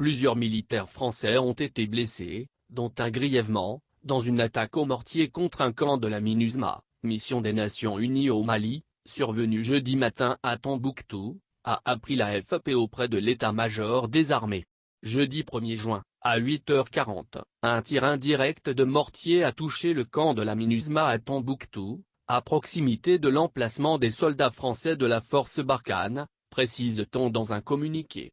Plusieurs militaires français ont été blessés, dont un grièvement, dans une attaque au mortier contre un camp de la MINUSMA, mission des Nations Unies au Mali, survenue jeudi matin à Tombouctou, a appris l'AFP auprès de l'état-major des armées. Jeudi 1er juin, à 8h40, un tir indirect de mortier a touché le camp de la MINUSMA à Tombouctou, à proximité de l'emplacement des soldats français de la force Barkhane, précise-t-on dans un communiqué.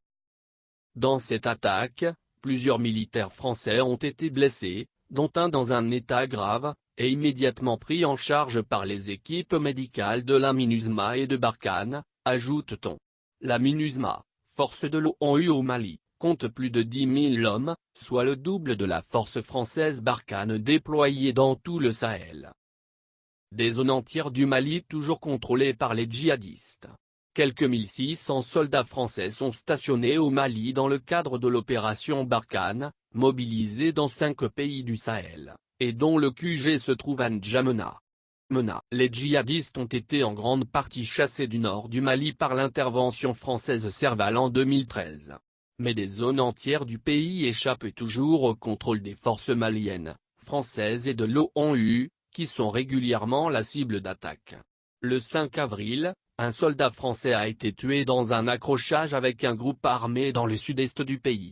Dans cette attaque, plusieurs militaires français ont été blessés, dont un dans un état grave, et immédiatement pris en charge par les équipes médicales de la MINUSMA et de Barkhane, ajoute-t-on. La MINUSMA, force de l'ONU au Mali, compte plus de 10 000 hommes, soit le double de la force française Barkhane déployée dans tout le Sahel. Des zones entières du Mali toujours contrôlées par les djihadistes. Quelques 1600 soldats français sont stationnés au Mali dans le cadre de l'opération Barkhane, mobilisée dans 5 pays du Sahel, et dont le QG se trouve à N'Djamena. Les djihadistes ont été en grande partie chassés du nord du Mali par l'intervention française Serval en 2013. Mais des zones entières du pays échappent toujours au contrôle des forces maliennes, françaises et de l'ONU, qui sont régulièrement la cible d'attaques. Le 5 avril, un soldat français a été tué dans un accrochage avec un groupe armé dans le sud-est du pays.